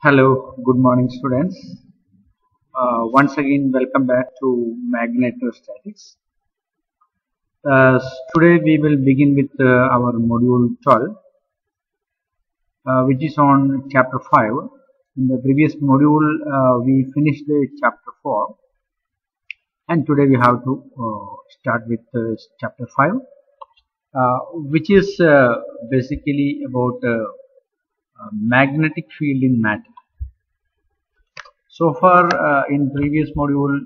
Hello, good morning, students. Once again, welcome back to Magnetostatics. Uh, Today, we will begin with our module 12, which is on chapter 5. In the previous module, we finished chapter 4, and today we have to start with chapter 5, which is basically about magnetic field in matter. So far, in previous module,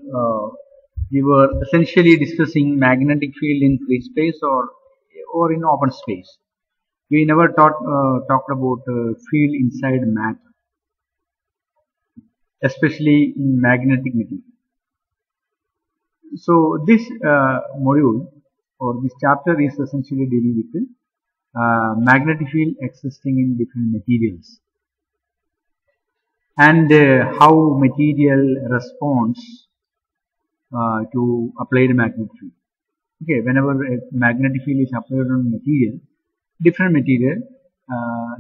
we were essentially discussing magnetic field in free space or in open space. We never talked about field inside matter, especially in magnetic material. So this module or this chapter is essentially dealing with magnetic field existing in different materials and how material responds to applied magnetic field. Okay, whenever a magnetic field is applied on material, different material,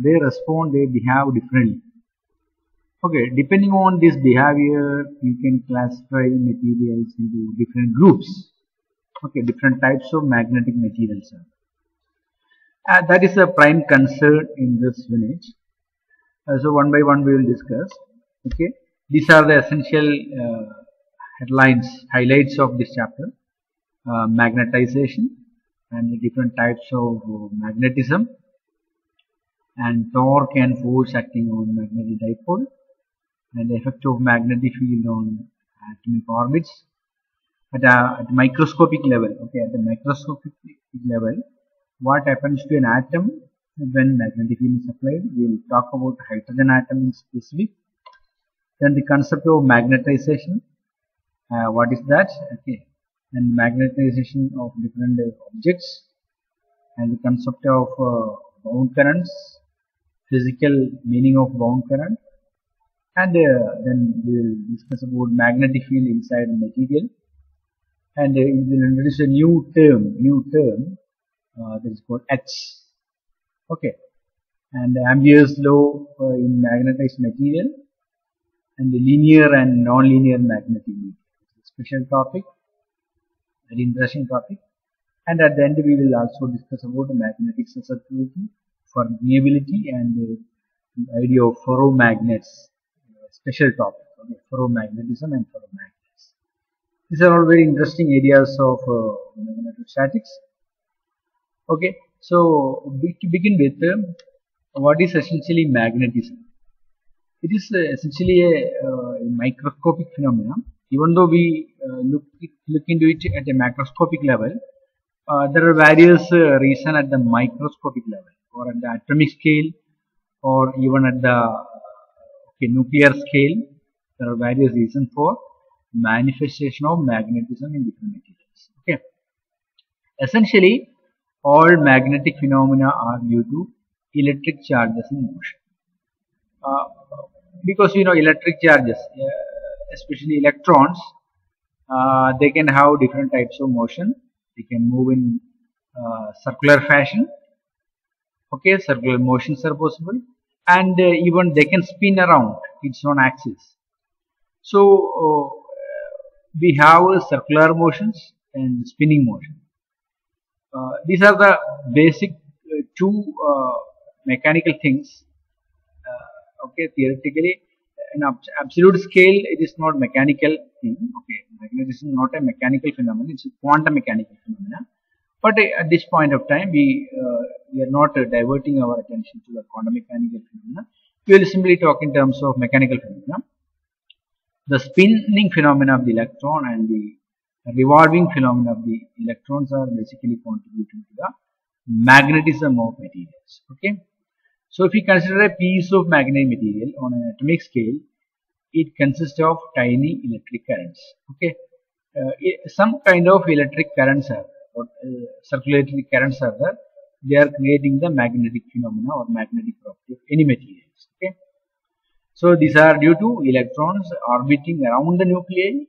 they respond, they behave differently. Okay, depending on this behavior, you can classify materials into different groups. Okay, different types of magnetic materials. That is a prime concern in this unit. So one by one we will discuss. Okay, these are the essential highlights of this chapter: magnetization and the different types of magnetism, and torque and force acting on magnetic dipole, and the effect of magnetic field on atomic orbits at microscopic level. Okay, at the microscopic level, what happens to an atom when magnetic field is applied? We will talk about hydrogen atom in specific. Then the concept of magnetization, what is that? Okay, and magnetization of different objects, and the concept of bound currents, physical meaning of bound current, and then we will discuss about magnetic field inside material, and we will introduce a new term that is called H. Okay, and Ampere's law in magnetized material, and the linear and non-linear magnetic field. Special topic, very interesting topic. And at the end we will also discuss about the magnetic susceptibility, permeability, and the idea of ferromagnets. Special topic, okay, ferromagnetism and ferromagnets. These are all very interesting areas of magnetostatics. Okay, so to begin with, what is essentially magnetism? It is essentially a microscopic phenomenon. Even though we look into it at a macroscopic level, there are various reasons at the microscopic level, or at the atomic scale, or even at the nuclear scale. There are various reasons for manifestation of magnetism in different materials. Okay, essentially, all magnetic phenomena are due to electric charges in motion. Because electric charges, especially electrons, they can have different types of motion. They can move in circular fashion. Okay, circular motions are possible, and even they can spin around its own axis. So we have circular motions and spinning motion. These are the basic two mechanical things. Okay, theoretically, in absolute scale, it is not mechanical thing. Okay, magnetism is not a mechanical phenomenon; it's a quantum mechanical phenomenon. But at this point of time, we are not diverting our attention to the quantum mechanical phenomena. We will simply talk in terms of mechanical phenomena. The spinning phenomena of the electron and the revolving phenomena of the electrons are basically contributing to the magnetism of materials. Okay. So if we consider a piece of magnetic material on an atomic scale, it consists of tiny electric currents. Okay, some kind of electric currents are, or circulatory currents are there. They are creating the magnetic phenomena or magnetic property of any materials. Okay, so these are due to electrons orbiting around the nuclei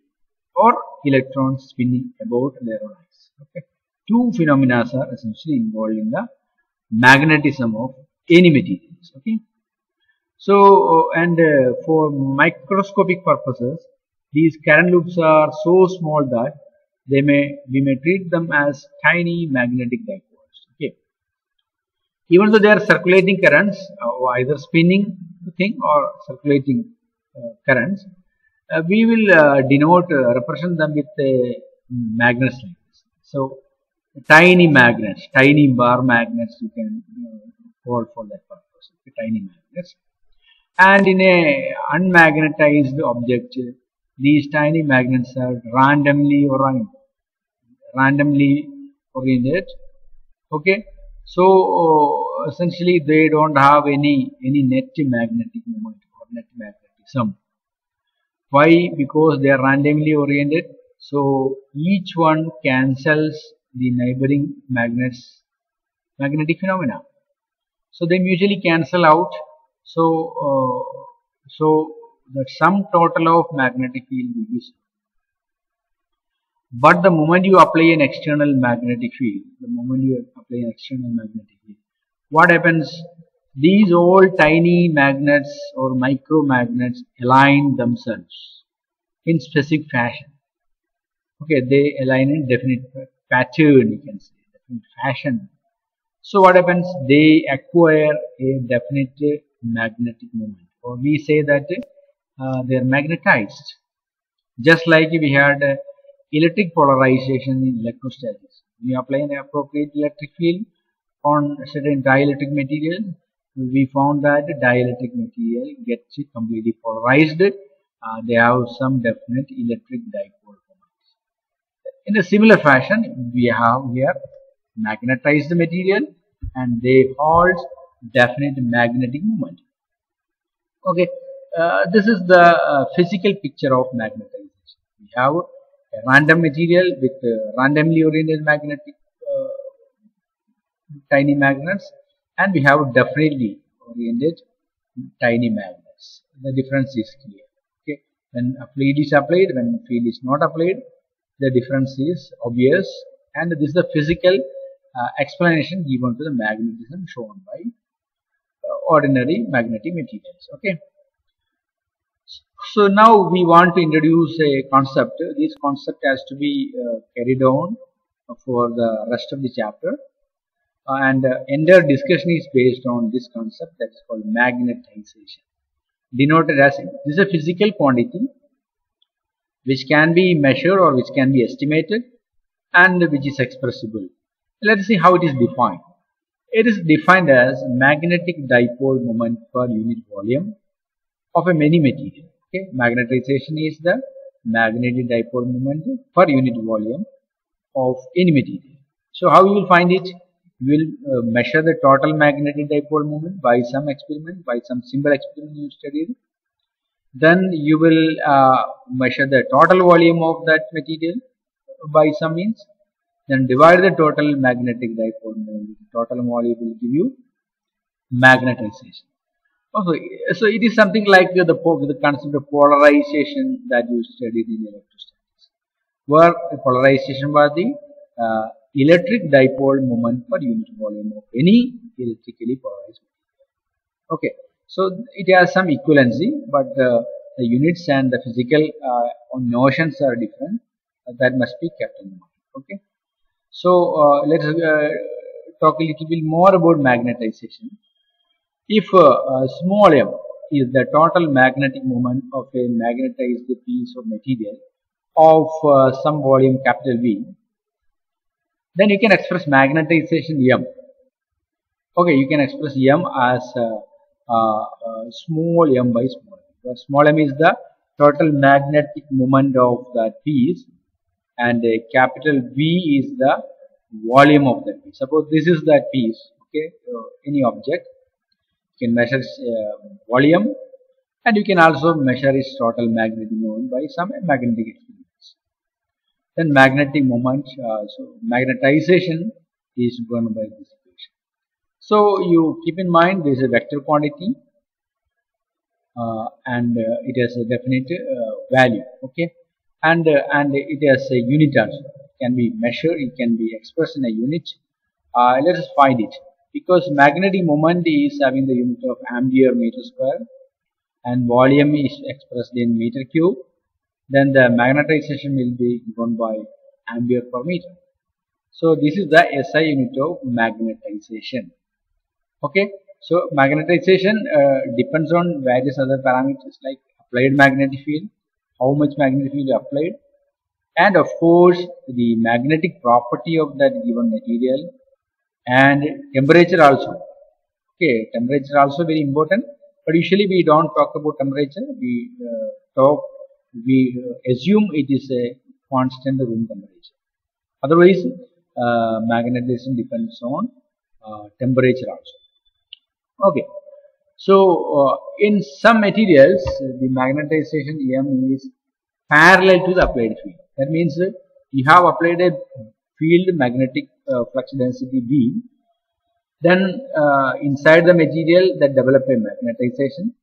or electrons spinning about their own axis. Okay, two phenomena are essentially involved in the magnetism of any materials. Okay, So, for microscopic purposes, these current loops are so small that we may treat them as tiny magnetic dipoles. Okay, even though they are circulating currents, either spinning thing or circulating currents, we will represent them with magnets like this. So, tiny magnets, tiny bar magnets, you can call for that purpose. Okay, tiny magnets. And in a unmagnetized object, these tiny magnets are randomly oriented. Okay, so essentially they don't have any net magnetic moment or net magnetism. Why? Because they are randomly oriented, so each one cancels the neighboring magnets magnetic phenomena, so they mutually cancel out. So so the sum total of magnetic field will be zero. But the moment you apply an external magnetic field, what happens? These all tiny magnets or micromagnets align themselves in specific fashion. Okay, they align in definite pattern, you can say, definite fashion. So what happens? They acquire a definite magnetic moment, or we say that they are magnetized. Just like we had electric polarization in electrostatics. We apply an appropriate electric field on certain dielectric material. We found that the dielectric material gets completely polarized. They have some definite electric dipole moments. In a similar fashion, we have here magnetized material and they hold definite magnetic moment. Okay, this is the physical picture of magnetization. We have a random material with randomly oriented magnetic tiny magnets, and we have definitely oriented tiny magnets. The difference is clear. Okay, when a field is applied, when field is not applied, the difference is obvious, and this is the physical explanation given to the magnetism shown by ordinary magnetic materials. Okay. So now we want to introduce a concept. This concept has to be carried on for the rest of the chapter, and entire discussion is based on this concept that is called magnetization, denoted as this is a physical quantity which can be measured or which can be estimated and which is expressible. Let us see how it is defined. It is defined as magnetic dipole moment per unit volume of a many material. Okay, magnetization is the magnetic dipole moment per unit volume of any material. So how you will find it? You will measure the total magnetic dipole moment by some experiment, by some simple experiment you studied. Then you will measure the total volume of that material by some means. Then divide the total magnetic dipole moment. Total volume will give you magnetization. So it is something like the concept of polarization that you studied in electrostatics, where polarization was the electric dipole moment per unit volume of any electrically polarized material. Okay, so it has some equivalency, but the units and the physical notions are different. That must be kept in mind. Okay, so let's talk a little bit more about magnetization. If small m is the total magnetic moment of a magnetized piece of material of some volume capital V, then you can express magnetization m. Okay, you can express m as small m by small m. So small m is the total magnetic moment of that piece, and capital V is the volume of that piece. Suppose this is that piece. Okay, any object. You can measure volume, and you can also measure its total magnetic moment by some magnetic experiments. Then magnetic moment, so magnetization is done by this equation. So you keep in mind this is a vector quantity, and it has a definite value. Okay, and it has a unit also. It can be measured, it can be expressed in a unit. Let us find it. Because magnetic moment is having the unit of ampere meter square, and volume is expressed in meter cube. Then the magnetization will be given by ampere per meter. So this is the SI unit of magnetization. Okay, so magnetization depends on various other parameters like applied magnetic field, how much magnetic field applied, and of course the magnetic property of that given material, and temperature also. Okay, temperature also very important, but usually we don't talk about temperature. We assume it is a constant room temperature. Otherwise magnetization depends on temperature also. Okay, so in some materials the magnetization M is parallel to the applied field. That means you have applied a field magnetic flux density B, then inside the material that develop a magnetization.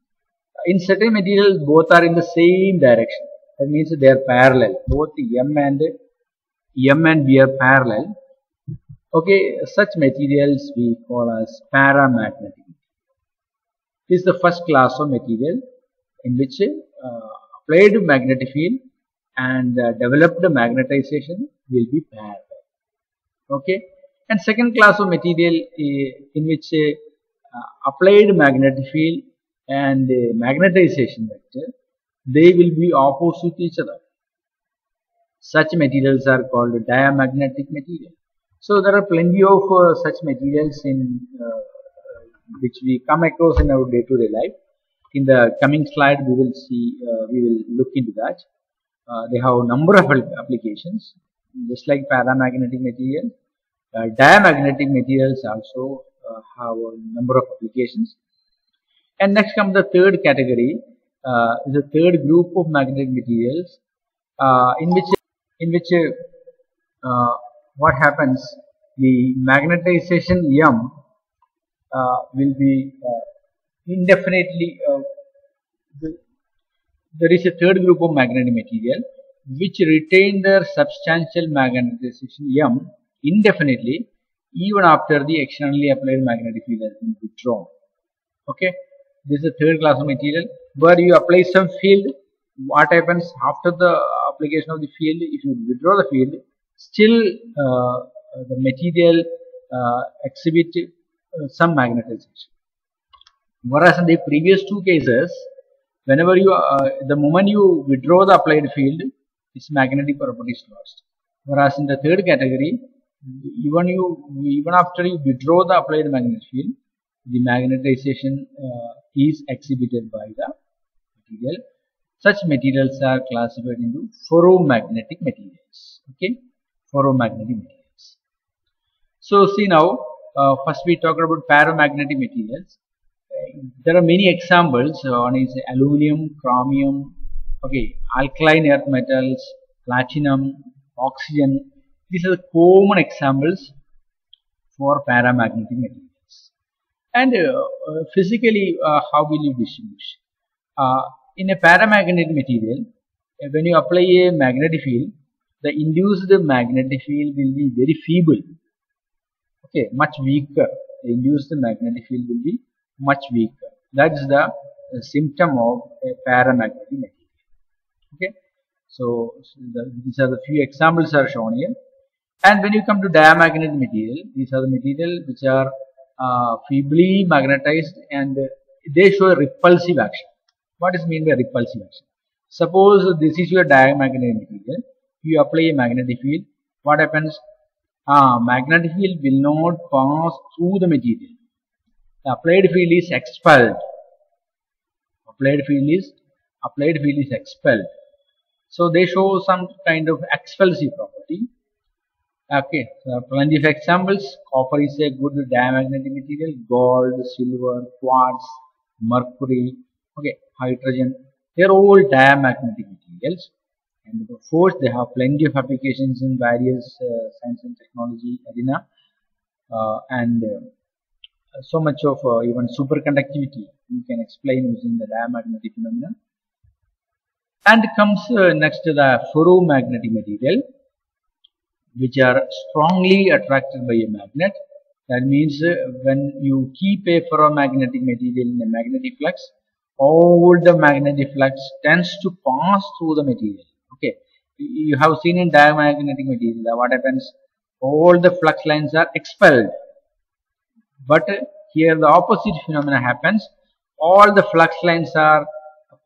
In certain materials both are in the same direction. That means they are parallel. Both M and B are parallel. Okay, such materials we call as paramagnetic. This is the first class of material in which applied magnetic field and developed magnetization will be parallel. Okay, and second class of material in which applied magnetic field and magnetization vector, they will be opposite each other. Such materials are called diamagnetic material. So there are plenty of such materials in which we come across in our day-to-day life. In the coming slide we will see, we will look into that. They have a number of applications, just like paramagnetic material. Diamagnetic materials also have a number of applications. And next comes the third category, the third group of magnetic materials, in which what happens, the magnetization M will be indefinitely. There is a third group of magnetic material which retain their substantial magnetization M indefinitely even after the externally applied magnetic field has been withdrawn. Okay, this is the third class of material where you apply some field. What happens after the application of the field? If you withdraw the field, still the material exhibit some magnetization. Whereas in the previous two cases, whenever you the moment you withdraw the applied field, its magnetic property is lost. Whereas in the third category, even after you withdraw the applied magnetic field, the magnetization is exhibited by the material. Such materials are classified into ferromagnetic materials. Okay, ferromagnetic materials. So see now, first we talked about paramagnetic materials. There are many examples. One is aluminum, chromium, okay, alkaline earth metals, platinum, oxygen. These are the common examples for paramagnetic materials. And physically, how will you distinguish? In a paramagnetic material, when you apply a magnetic field, the induced magnetic field will be very feeble. Okay, much weaker. The induced magnetic field will be much weaker. That is the symptom of a paramagnetic material. Okay, so these are the few examples are shown here. And when you come to diamagnetic material, these are the material which are feebly magnetized and they show a repulsive action. What is mean by repulsive action? Suppose this is your diamagnetic material. You apply a magnetic field. What happens? Magnetic field will not pass through the material. The applied field is expelled. Applied field is expelled. So they show some kind of expulsive property. Okay, so plenty of examples. Copper is a good diamagnetic material. Gold, silver, quartz, mercury, okay, hydrogen. They are all diamagnetic materials. And of course, they have plenty of applications in various science and technology arena. So much of even superconductivity you can explain using the diamagnetic phenomenon. And comes next to the ferromagnetic material, which are strongly attracted by a magnet. That means when you keep a ferromagnetic material in a magnetic flux, all the magnetic flux tends to pass through the material. Okay, you have seen in diamagnetic material what happens, all the flux lines are expelled, but here the opposite phenomena happens, all the flux lines are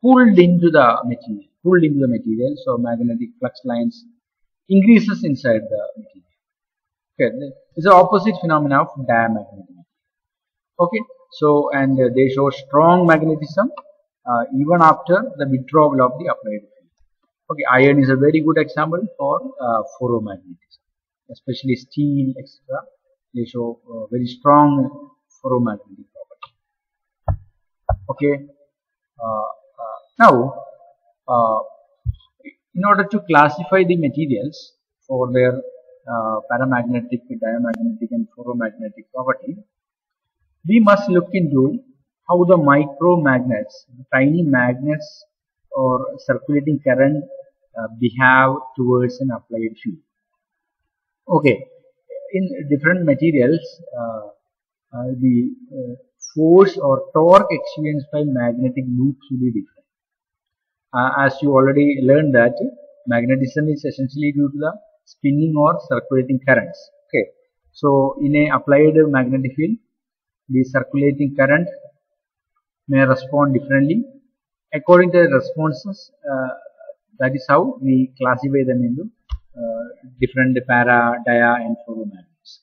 pulled into the material, so magnetic flux lines increases inside the material. Okay, this is the opposite phenomena of diamagnetic. Okay, so and they show strong magnetism even after the withdrawal of the applied field. Okay, iron is a very good example for ferromagnetism, especially steel, etc. They show very strong ferromagnetic property. Okay, now uh, in order to classify the materials for their paramagnetic, diamagnetic, and ferromagnetic property, we must look into how the micromagnets, tiny magnets or circulating current behave towards an applied field. Okay, in different materials, the force or torque experienced by magnetic loops will be different. As you already learned that magnetism is essentially due to the spinning or circulating currents. Okay, so in a applied magnetic field, the circulating current may respond differently according to the responses. That is how we classify them into different para, dia, and ferromagnets.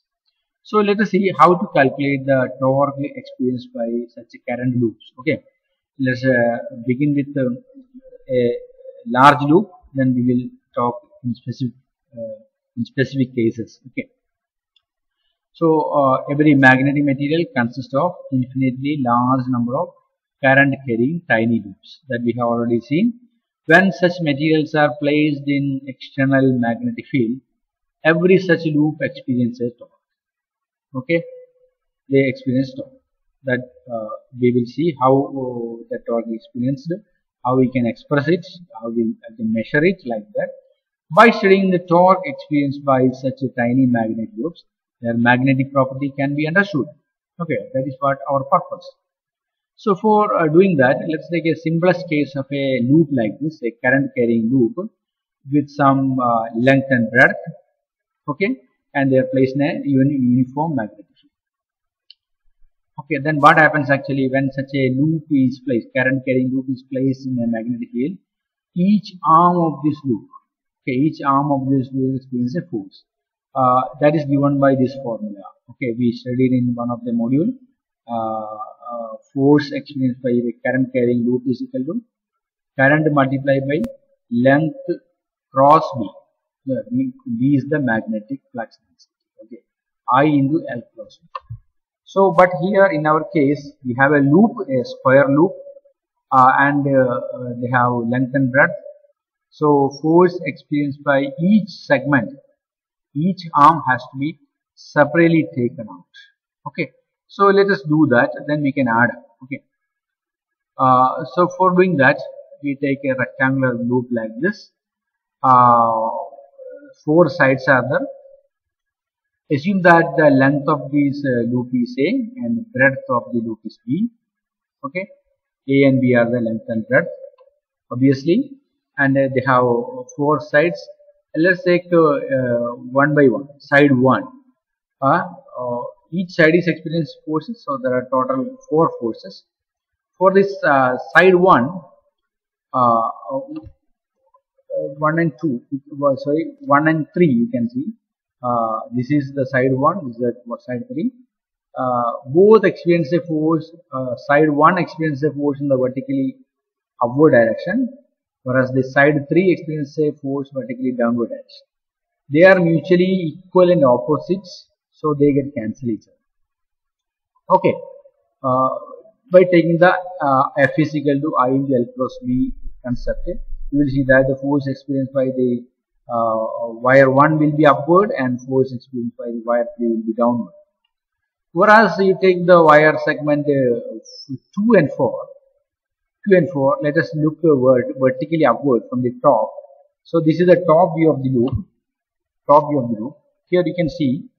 So let us see how to calculate the torque experienced by such current loops. Okay, let's begin with a large loop, then we will talk in specific cases. Okay, so every magnetic material consists of infinitely large number of current carrying tiny loops that we have already seen. When such materials are placed in external magnetic field, every such loop experiences torque. Okay, they experience torque. That we will see how the torque is experienced, how we can express it, how we can measure it like that. By studying the torque experienced by such a tiny magnetic loops, their magnetic property can be understood. Okay, that is what our purpose. So for doing that, let's take a simplest case of a loop like this, a current carrying loop with some length and breadth. Okay, and they are placed in a uniform magnetic field. Okay, then what happens actually when such a loop is placed, current carrying loop is placed in a magnetic field? Each arm of this loop, okay, each arm of this loop experiences a force that is given by this formula. Okay, we studied in one of the module. Force experienced by a current carrying loop is equal to current multiplied by length cross B. B is the magnetic flux density. Okay, I into L cross B. So, but here in our case, we have a loop, a square loop, and they have length and breadth. So, force experienced by each segment, each arm has to be separately taken out. Okay, so let us do that, then we can add up. Okay, so for doing that, we take a rectangular loop like this. Four sides are there. Assume that the length of this loop is A and the breadth of the loop is B. Okay, A and B are the length and breadth, obviously, and they have four sides. Let's take one by one. Side 1. Each side is experiencing forces, so there are total 4 forces. For this side 1, 1 and 2, sorry, 1 and 3, you can see. This is the side 1, this is the side 3. Both experience a force. Side 1 experiences a force in the vertically upward direction, whereas the side 3 experiences a force vertically downward direction. They are mutually equal and opposites, so they get cancel each other. Okay, by taking the F is equal to I into L cross B concept, you will see that the force experienced by the wire 1 will be upward and force experienced by the wire 3 will be downward. Whereas you take the wire segment 2 and 4, let us look vertically upward from the top. So this is the top view of the loop. Here you can see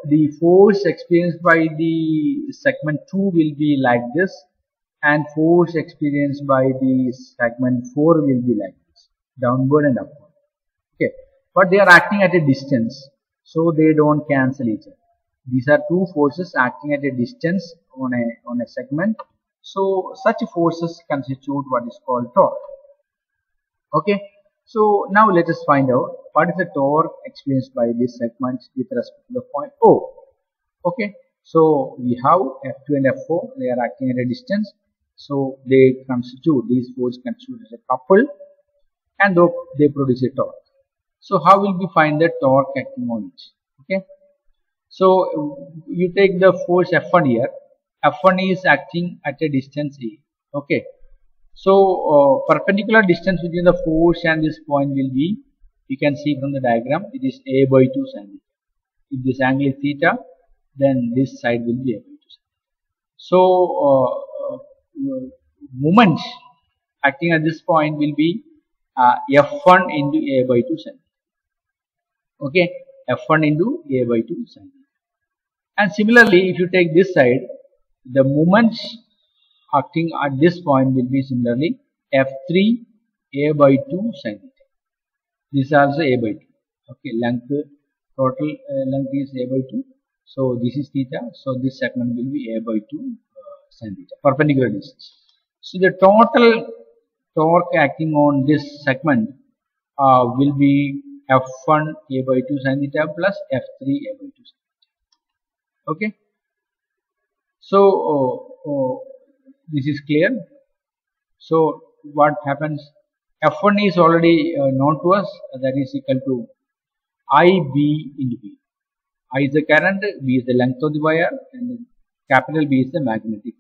the force experienced by the segment 2 will be like this, and force experienced by the segment 4 will be like this, downward and upward. Okay, but they are acting at a distance, so they don't cancel each other. These are two forces acting at a distance on a segment, so such forces constitute what is called torque. Okay, so now let us find out what is the torque experienced by this segment with respect to the point O. Okay, so we have F2 and F4, they are acting at a distance, so they constitute, these forces constitute as a couple, and they produce a torque. So how will we find the torque acting on each? Okay, so you take the force F1 here. F1 is acting at a distance A. Okay, so perpendicular distance between the force and this point will be, you can see from the diagram, it is A by 2 sin theta. If this angle is theta, then this side will be A by 2 sin theta. So moment acting at this point will be F1 into A by 2 sin theta. Okay, F1 into A by 2 sin theta. And similarly, if you take this side, the moment acting at this point will be similarly F3 A by 2 sin theta. This is also A by 2. Okay, length, total length is A by 2. So this is theta. So this segment will be A by 2 sin theta, perpendicular distance. So the total torque acting on this segment will be F1 A by 2 sin theta plus F3 A by 2 sin theta. Okay. So this is clear. So what happens? F1 is already known to us, that is equal to IB into B. I is the current, B is the length of the wire, and capital B is the magnetic.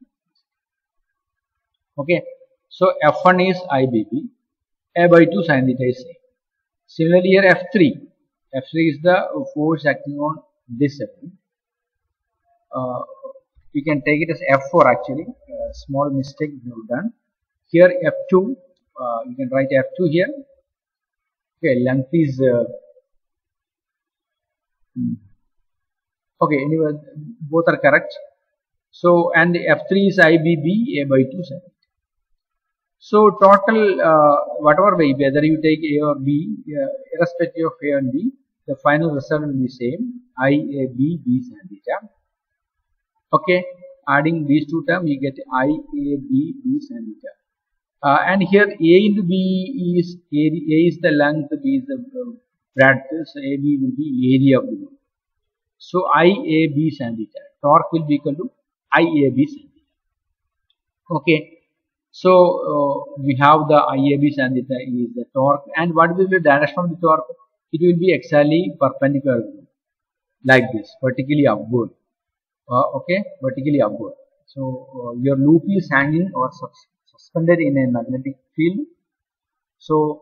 Okay, so F1 is IBB, A by 2 sin theta is A. Similarly here F3 is the force acting on this segment. We can take it as F4 actually, small mistake we have done. Here F2, you can write F2 here. Okay, length is okay, anyway, both are correct. So, and F3 is IBB, A by 2 sin theta. So, total, whatever way, whether you take A or B, irrespective of A and B, the final result will be same, IAB, B sin theta. Okay, adding these two terms, you get IAB, B sin theta. And here A into B is, A is the length, B is the breadth, so AB will be area of the loop. So IAB sin theta, torque will be equal to IAB sin theta. Okay, so we have the IAB sin theta is the torque, and what will be the direction of the torque? It will be exactly perpendicular, like this, vertically upward. Okay, vertically upward. So your loop is hanging or suspended in a magnetic field. So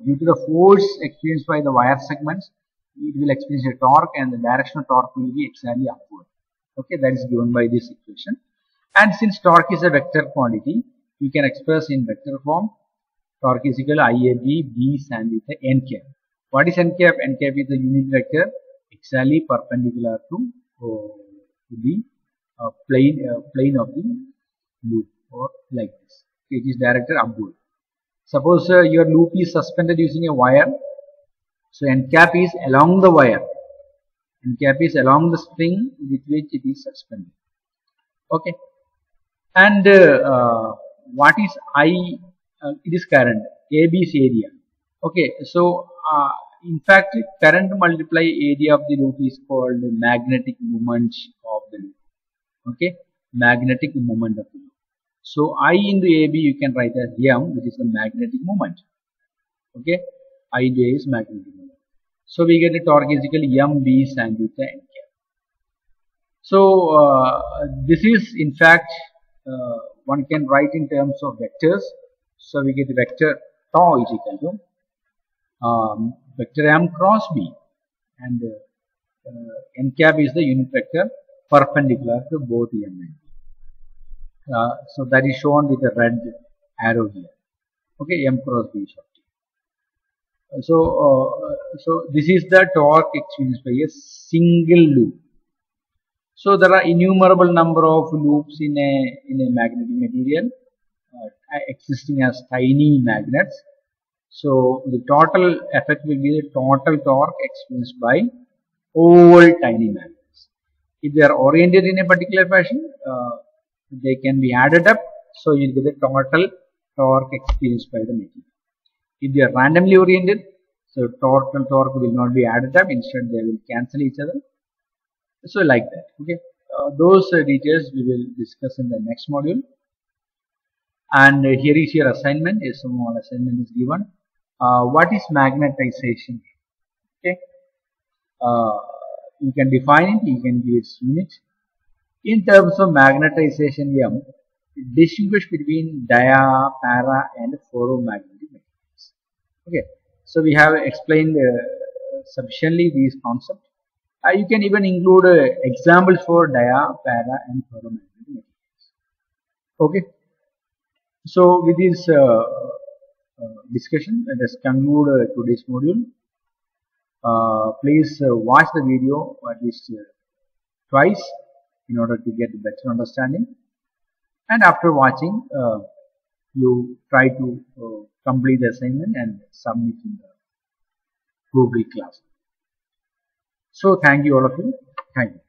due to the force experienced by the wire segments, it will experience a torque, and the direction of torque will be exactly upward. Okay, that is given by this equation. And since torque is a vector quantity, we can express in vector form. Torque is equal to IAB B sin theta n cap. What is n cap? N cap is the unit vector exactly perpendicular to the plane of the loop, or like this. It is directed upward. Suppose your loop is suspended using a wire. So n cap is along the wire. N cap is along the string with which it is suspended. Okay. And what is I? It is current. AB is area. Okay. So in fact, current multiply area of the loop is called magnetic moment of the loop. Okay, magnetic moment of the loop. So I into AB you can write as M, which is the magnetic moment. Okay, I into A is magnetic moment. So we get a torque is equal to MB sin theta n cap. So this is in fact one can write in terms of vectors. So we get the vector tau is equal to vector M cross B, and n cap is the unit vector perpendicular to both M and B. So that is shown with a red arrow here. Okay, M cross B is T. So this is the torque experienced by a single loop. So there are innumerable number of loops in a magnetic material existing as tiny magnets. So the total effect will be the total torque experienced by all tiny magnets. If they are oriented in a particular fashion, they can be added up. So you get the total torque experienced by the material. If they are randomly oriented, so total torque will not be added up. Instead, they will cancel each other. So like that. Okay. Those details we will discuss in the next module. And here is your assignment. A small assignment is given. What is magnetization? Okay. You can define it. You can give its unit. In terms of magnetization, we distinguish between dia, para, and ferromagnetic materials. Okay. So we have explained sufficiently these concepts. You can even include examples for dia, para, and ferromagnetic materials. Okay. So with this discussion, let us conclude today's module. Please watch the video at least twice in order to get better understanding. And after watching, you try to complete the assignment and submit in the Google class. So thank you all of you. Thank you.